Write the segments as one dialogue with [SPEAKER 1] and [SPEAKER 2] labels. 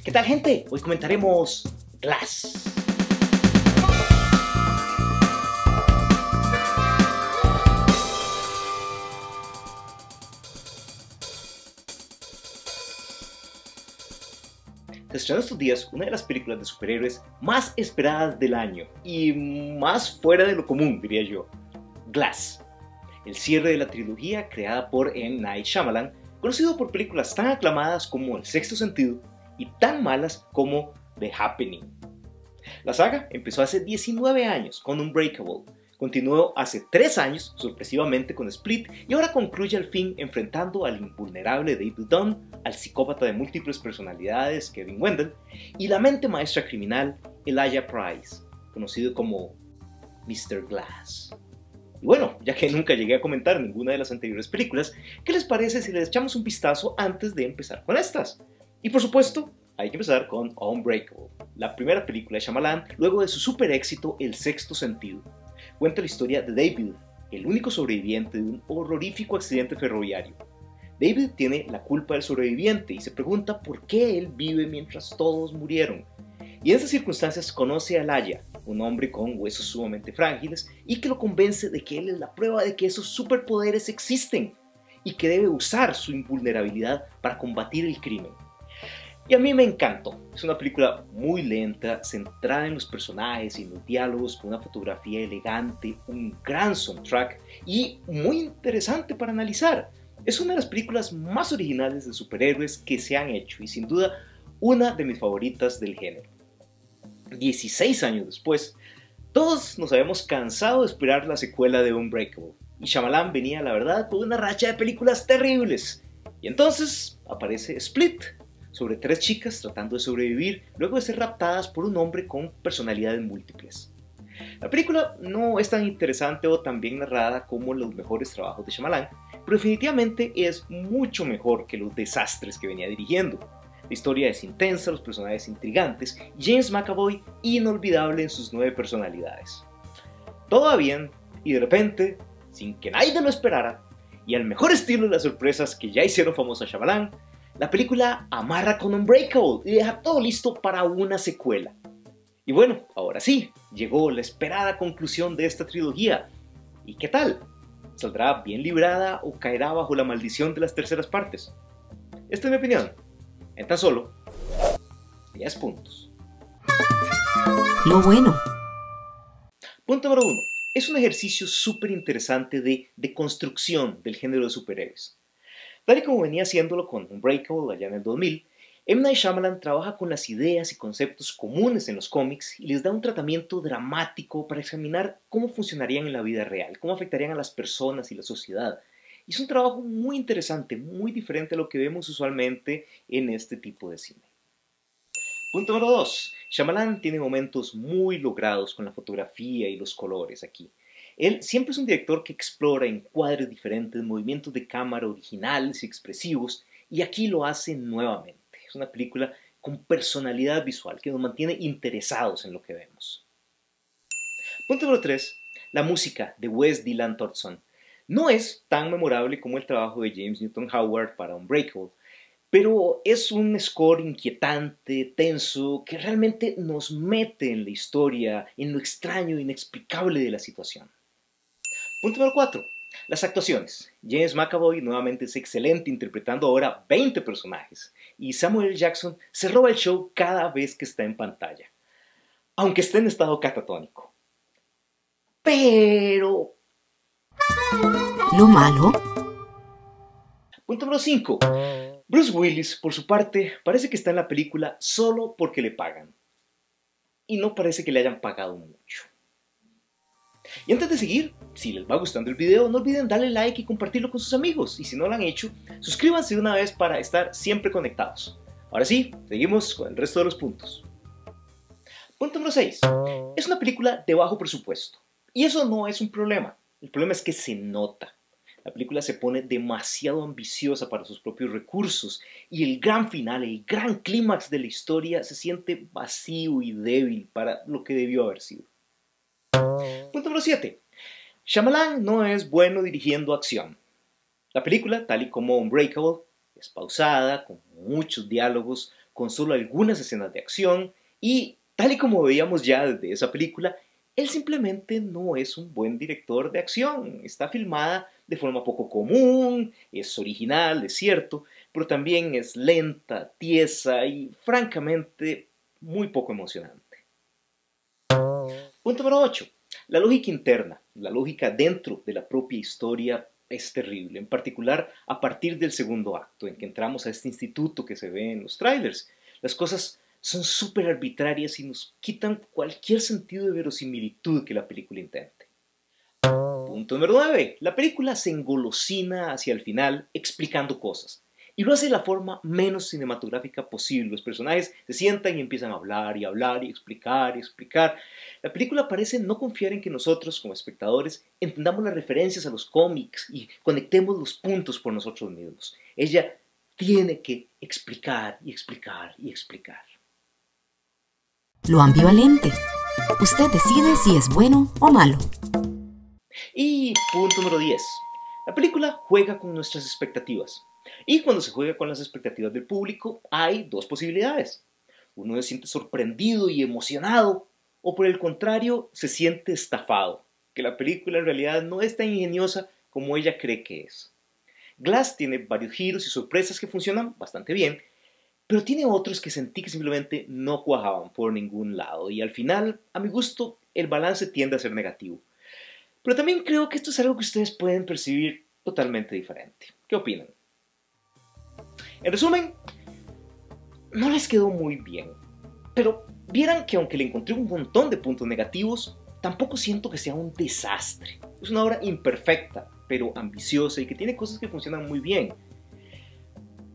[SPEAKER 1] ¿Qué tal, gente? Hoy comentaremos Glass. Se estrenó estos días una de las películas de superhéroes más esperadas del año y más fuera de lo común, diría yo, Glass, el cierre de la trilogía creada por M. Night Shyamalan, conocido por películas tan aclamadas como El Sexto Sentido y tan malas como The Happening. La saga empezó hace 19 años con Unbreakable, continuó hace 3 años sorpresivamente con Split y ahora concluye al fin enfrentando al invulnerable David Dunn, al psicópata de múltiples personalidades Kevin Wendell y la mente maestra criminal Elijah Price, conocido como Mr. Glass. Y bueno, ya que nunca llegué a comentar ninguna de las anteriores películas, ¿qué les parece si les echamos un vistazo antes de empezar con estas? Y por supuesto, hay que empezar con Unbreakable, la primera película de Shyamalan luego de su super éxito El Sexto Sentido. Cuenta la historia de David, el único sobreviviente de un horrorífico accidente ferroviario. David tiene la culpa del sobreviviente y se pregunta por qué él vive mientras todos murieron. Y en esas circunstancias conoce a Elijah, un hombre con huesos sumamente frágiles y que lo convence de que él es la prueba de que esos superpoderes existen y que debe usar su invulnerabilidad para combatir el crimen. Y a mí me encantó. Es una película muy lenta, centrada en los personajes y en los diálogos, con una fotografía elegante, un gran soundtrack y muy interesante para analizar. Es una de las películas más originales de superhéroes que se han hecho y sin duda una de mis favoritas del género. 16 años después, todos nos habíamos cansado de esperar la secuela de Unbreakable y Shyamalan venía, la verdad, con una racha de películas terribles. Y entonces aparece Split, sobre 3 chicas tratando de sobrevivir luego de ser raptadas por un hombre con personalidades múltiples. La película no es tan interesante o tan bien narrada como los mejores trabajos de Shyamalan, pero definitivamente es mucho mejor que los desastres que venía dirigiendo. La historia es intensa, los personajes intrigantes y James McAvoy inolvidable en sus 9 personalidades. Todo va bien y de repente, sin que nadie lo esperara, y al mejor estilo de las sorpresas que ya hicieron famoso a Shyamalan, la película amarra con Unbreakable y deja todo listo para una secuela. Y bueno, ahora sí, llegó la esperada conclusión de esta trilogía. ¿Y qué tal? ¿Saldrá bien librada o caerá bajo la maldición de las terceras partes? Esta es mi opinión, en tan solo 10 puntos.
[SPEAKER 2] Lo bueno.
[SPEAKER 1] Punto número 1. Es un ejercicio súper interesante de deconstrucción del género de superhéroes. Tal y como venía haciéndolo con Unbreakable allá en el 2000, M. Night Shyamalan trabaja con las ideas y conceptos comunes en los cómics y les da un tratamiento dramático para examinar cómo funcionarían en la vida real, cómo afectarían a las personas y la sociedad. Y es un trabajo muy interesante, muy diferente a lo que vemos usualmente en este tipo de cine. Punto número 2. Shyamalan tiene momentos muy logrados con la fotografía y los colores aquí. Él siempre es un director que explora encuadres diferentes, movimientos de cámara originales y expresivos, y aquí lo hace nuevamente. Es una película con personalidad visual que nos mantiene interesados en lo que vemos. Punto número 3. La música de Wes Dylan Thornton no es tan memorable como el trabajo de James Newton Howard para Unbreakable, pero es un score inquietante, tenso, que realmente nos mete en la historia, en lo extraño e inexplicable de la situación. Punto número 4. Las actuaciones. James McAvoy nuevamente es excelente interpretando ahora 20 personajes y Samuel L. Jackson se roba el show cada vez que está en pantalla, aunque esté en estado catatónico. Pero...
[SPEAKER 2] Lo malo.
[SPEAKER 1] Punto número 5. Bruce Willis, por su parte, parece que está en la película solo porque le pagan. Y no parece que le hayan pagado mucho. Y antes de seguir, si les va gustando el video, no olviden darle like y compartirlo con sus amigos. Y si no lo han hecho, suscríbanse de una vez para estar siempre conectados. Ahora sí, seguimos con el resto de los puntos. Punto número 6. Es una película de bajo presupuesto. Y eso no es un problema. El problema es que se nota. La película se pone demasiado ambiciosa para sus propios recursos y el gran final, el gran clímax de la historia se siente vacío y débil para lo que debió haber sido. Punto número 7. Shyamalan no es bueno dirigiendo acción. La película, tal y como Unbreakable, es pausada, con muchos diálogos, con solo algunas escenas de acción y, tal y como veíamos ya desde esa película, él simplemente no es un buen director de acción. Está filmada de forma poco común, es original, es cierto, pero también es lenta, tiesa y francamente muy poco emocionante. Punto número 8. La lógica interna, la lógica dentro de la propia historia es terrible, en particular a partir del segundo acto, en que entramos a este instituto que se ve en los trailers. Las cosas son súper arbitrarias y nos quitan cualquier sentido de verosimilitud que la película intente. Punto número 9. La película se engolosina hacia el final explicando cosas. Y lo hace de la forma menos cinematográfica posible. Los personajes se sientan y empiezan a hablar y hablar y explicar y explicar. La película parece no confiar en que nosotros, como espectadores, entendamos las referencias a los cómics y conectemos los puntos por nosotros mismos. Ella tiene que explicar y explicar y explicar.
[SPEAKER 2] Lo ambivalente. Usted decide si es bueno o malo.
[SPEAKER 1] Y punto número 10. La película juega con nuestras expectativas. Y cuando se juega con las expectativas del público, hay dos posibilidades. Uno se siente sorprendido y emocionado, o por el contrario, se siente estafado, que la película en realidad no es tan ingeniosa como ella cree que es. Glass tiene varios giros y sorpresas que funcionan bastante bien, pero tiene otros que sentí que simplemente no cuajaban por ningún lado, y al final, a mi gusto, el balance tiende a ser negativo. Pero también creo que esto es algo que ustedes pueden percibir totalmente diferente. ¿Qué opinan? En resumen, no les quedó muy bien, pero vieran que aunque le encontré un montón de puntos negativos, tampoco siento que sea un desastre. Es una obra imperfecta, pero ambiciosa y que tiene cosas que funcionan muy bien.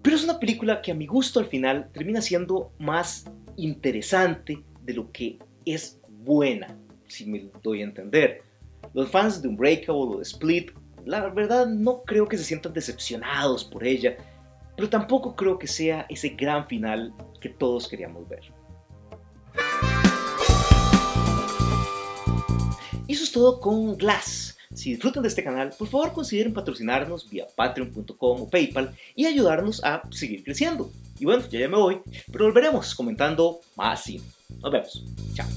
[SPEAKER 1] Pero es una película que a mi gusto al final termina siendo más interesante de lo que es buena, si me doy a entender. Los fans de Unbreakable o de Split, la verdad no creo que se sientan decepcionados por ella, pero tampoco creo que sea ese gran final que todos queríamos ver. Y eso es todo con Glass. Si disfrutan de este canal, por favor consideren patrocinarnos vía patreon.com o PayPal y ayudarnos a seguir creciendo. Y bueno, ya me voy, pero volveremos comentando más cine. Nos vemos. Chao.